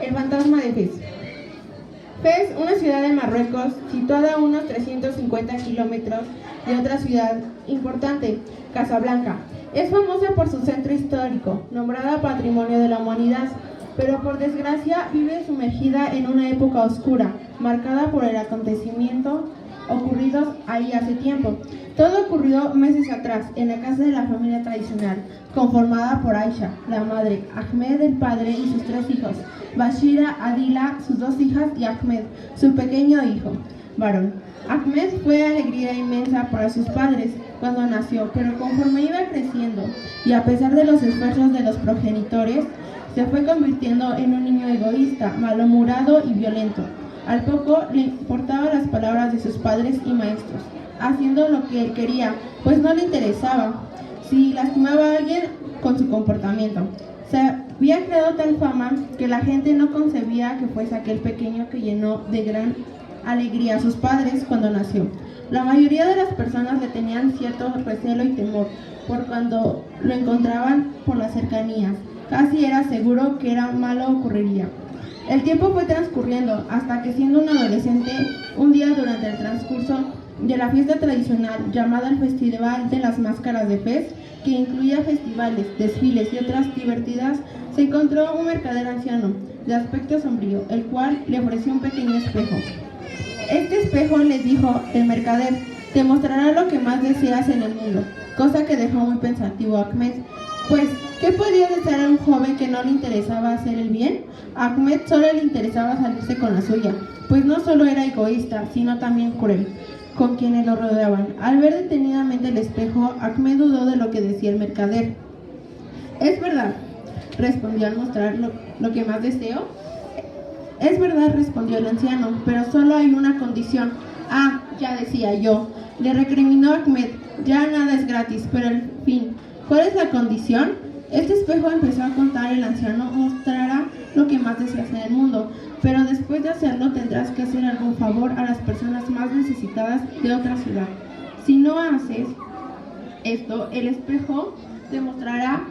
El fantasma de Fez. Fez, una ciudad de Marruecos, situada a unos 350 kilómetros de otra ciudad importante, Casablanca. Es famosa por su centro histórico, nombrada Patrimonio de la Humanidad, pero por desgracia vive sumergida en una época oscura, marcada por el acontecimiento ocurridos ahí hace tiempo. Todo ocurrió meses atrás, en la casa de la familia tradicional, conformada por Aisha, la madre, Ahmed, el padre, y sus 3 hijos, Bashira, Adila, sus 2 hijas, y Ahmed, su pequeño hijo, varón. Ahmed fue alegría inmensa para sus padres cuando nació, pero conforme iba creciendo, y a pesar de los esfuerzos de los progenitores, se fue convirtiendo en un niño egoísta, malhumorado y violento. Al poco le importaban las palabras de sus padres y maestros, haciendo lo que él quería, pues no le interesaba si lastimaba a alguien con su comportamiento. Se había creado tal fama que la gente no concebía que fuese aquel pequeño que llenó de gran alegría a sus padres cuando nació. La mayoría de las personas le tenían cierto recelo y temor por cuando lo encontraban por las cercanías. Casi era seguro que era malo ocurriría. El tiempo fue transcurriendo hasta que, siendo un adolescente, un día durante el transcurso de la fiesta tradicional llamada el Festival de las Máscaras de Fez, que incluía festivales, desfiles y otras divertidas, se encontró un mercader anciano de aspecto sombrío, el cual le ofreció un pequeño espejo. Este espejo, le dijo el mercader, te mostrará lo que más deseas en el mundo, cosa que dejó muy pensativo a Ahmed, pues, ¿qué podía desear a un joven que no le interesaba hacer el bien? A Ahmed solo le interesaba salirse con la suya, pues no solo era egoísta, sino también cruel con quienes lo rodeaban. Al ver detenidamente el espejo, Ahmed dudó de lo que decía el mercader. «Es verdad», respondió al mostrar lo que más deseo. «Es verdad», respondió el anciano, «pero solo hay una condición». «Ah, ya decía yo», le recriminó Ahmed, «ya nada es gratis, pero en fin, ¿cuál es la condición?». Este espejo, empezó a contar el anciano, mostrará lo que más deseas en el mundo, pero después de hacerlo tendrás que hacer algún favor a las personas más necesitadas de otra ciudad. Si no haces esto, el espejo te mostrará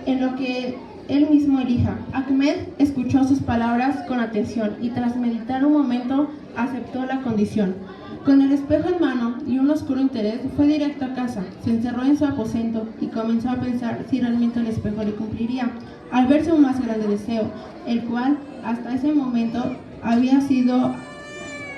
en lo que él mismo elija. Ahmed escuchó sus palabras con atención y tras meditar un momento aceptó la condición. Con el espejo en mano y un oscuro interés, fue directo a casa, se encerró en su aposento y comenzó a pensar si realmente el espejo le cumpliría, al verse un más grande deseo, el cual hasta ese momento había sido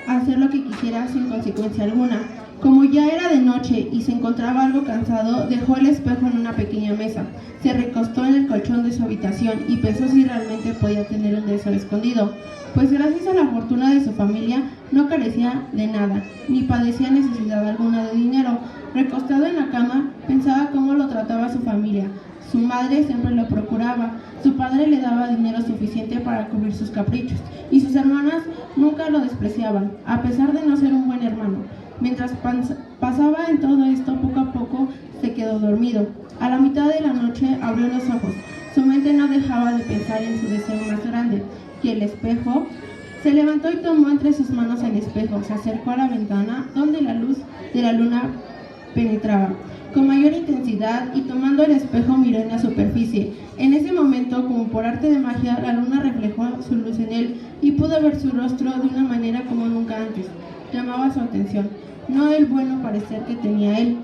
hacer lo que quisiera sin consecuencia alguna. Como ya era de noche y se encontraba algo cansado, dejó el espejo en una pequeña mesa, se recostó en el colchón de su habitación y pensó si realmente podía tener un deseo escondido, pues gracias a la fortuna de su familia no carecía de nada, ni padecía necesidad alguna de dinero. Recostado en la cama, pensaba cómo lo trataba su familia. Su madre siempre lo procuraba, su padre le daba dinero suficiente para cubrir sus caprichos, y sus hermanas nunca lo despreciaban, a pesar de no ser un buen hermano. Mientras pasaba en todo esto, poco a poco se quedó dormido. A la mitad de la noche abrió los ojos. Su mente no dejaba de pensar en su deseo más grande, y el espejo. Se levantó y tomó entre sus manos el espejo, se acercó a la ventana donde la luz de la luna penetraba con mayor intensidad y tomando el espejo miró en la superficie. En ese momento, como por arte de magia, la luna reflejó su luz en él y pudo ver su rostro de una manera como nunca antes. Llamaba su atención, no el bueno parecer que tenía él,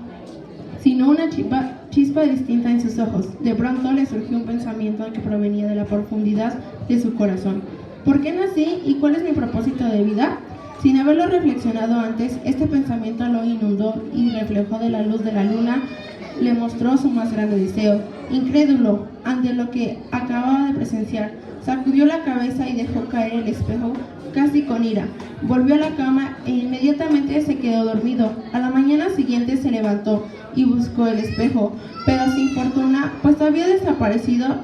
sino una chispa distinta en sus ojos. De pronto le surgió un pensamiento que provenía de la profundidad de su corazón. ¿Por qué nací y cuál es mi propósito de vida? Sin haberlo reflexionado antes, este pensamiento lo inundó y reflejó de la luz de la luna, le mostró su más grande deseo. Incrédulo ante lo que acababa de presenciar, sacudió la cabeza y dejó caer el espejo casi con ira. Volvió a la cama e inmediatamente se quedó dormido. A la mañana siguiente se levantó y buscó el espejo, pero sin fortuna, pues había desaparecido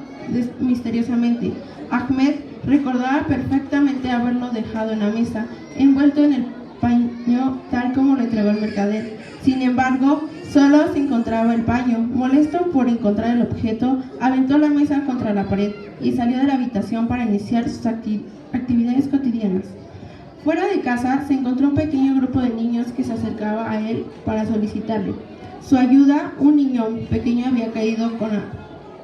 misteriosamente. Ahmed recordaba perfectamente haberlo dejado en la mesa, envuelto en el paño tal como lo entregó el mercader. Sin embargo, solo se encontraba el paño. Molesto por encontrar el objeto, aventó la mesa contra la pared y salió de la habitación para iniciar sus actividades cotidianas. Fuera de casa se encontró un pequeño grupo de niños que se acercaba a él para solicitarle su ayuda. Un niño pequeño había caído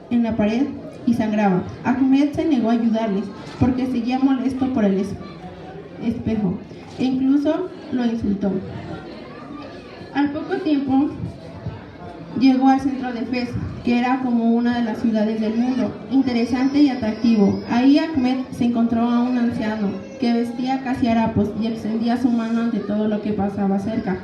en la pared y sangraba. Ahmed se negó a ayudarles porque seguía molesto por el espejo e incluso lo insultó. Al poco tiempo llegó al centro de Fez, que era como una de las ciudades del mundo, interesante y atractivo. Ahí Ahmed se encontró a un anciano que vestía casi harapos y extendía su mano ante todo lo que pasaba cerca.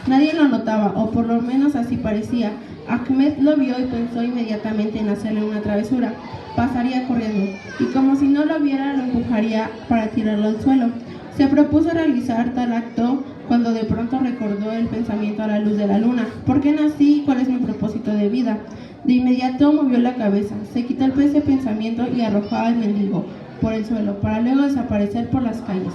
Nadie lo notaba, o por lo menos así parecía. Ahmed lo vio y pensó inmediatamente en hacerle una travesura. Pasaría corriendo, y como si no lo viera, lo empujaría para tirarlo al suelo. Se propuso realizar tal acto cuando de pronto recordó el pensamiento a la luz de la luna. ¿Por qué nací? ¿Cuál es mi propósito de vida? De inmediato movió la cabeza, se quitó ese pensamiento y arrojó al mendigo por el suelo, para luego desaparecer por las calles.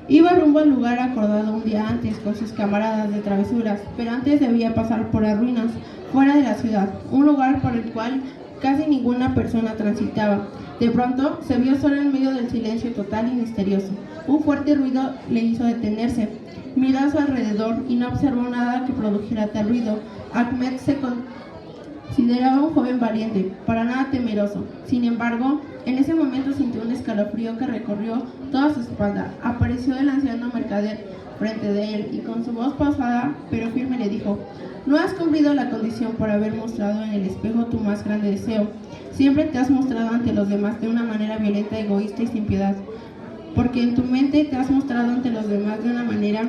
Iba rumbo al lugar acordado un día antes con sus camaradas de travesuras, pero antes debía pasar por las ruinas, fuera de la ciudad, un lugar por el cual casi ninguna persona transitaba. De pronto se vio solo en medio del silencio total y misterioso. Un fuerte ruido le hizo detenerse. Miró a su alrededor y no observó nada que produjera tal ruido. Ahmed se consideraba un joven valiente, para nada temeroso. Sin embargo, en ese momento sintió un escalofrío que recorrió toda su espalda. Apareció el anciano mercader frente de él y con su voz pausada pero firme le dijo: «No has cumplido la condición por haber mostrado en el espejo tu más grande deseo. Siempre te has mostrado ante los demás de una manera violenta, egoísta y sin piedad, porque en tu mente te has mostrado ante los demás de una manera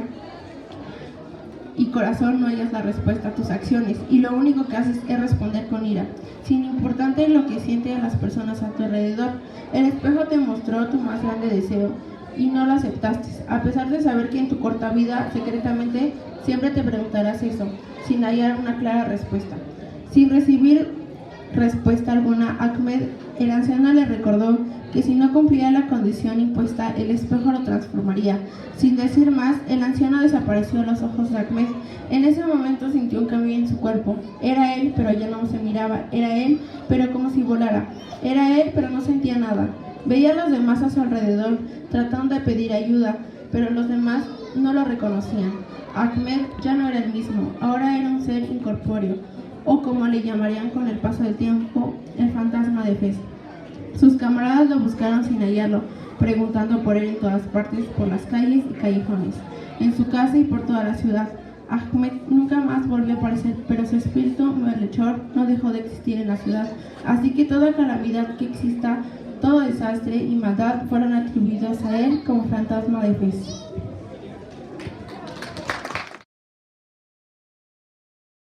y corazón no hallas la respuesta a tus acciones, y lo único que haces es responder con ira, sin importarte lo que sienten las personas a tu alrededor. El espejo te mostró tu más grande deseo y no lo aceptaste, a pesar de saber que en tu corta vida, secretamente, siempre te preguntarás eso, sin hallar una clara respuesta». Sin recibir respuesta alguna, Ahmed, el anciano, le recordó que si no cumplía la condición impuesta, el espejo lo transformaría. Sin decir más, el anciano desapareció de los ojos de Ahmed. En ese momento sintió un cambio en su cuerpo. Era él, pero ya no se miraba. Era él, pero como si volara. Era él, pero no sentía nada. Veía a los demás a su alrededor, tratando de pedir ayuda, pero los demás no lo reconocían. Ahmed ya no era el mismo, ahora era un ser incorpóreo, o como le llamarían con el paso del tiempo, el fantasma de Fez. Sus camaradas lo buscaron sin hallarlo, preguntando por él en todas partes, por las calles y callejones, en su casa y por toda la ciudad. Ahmed nunca más volvió a aparecer, pero su espíritu malhechor no dejó de existir en la ciudad, así que toda calamidad que exista, todo desastre y maldad fueron atribuidos a él como fantasma de Fez.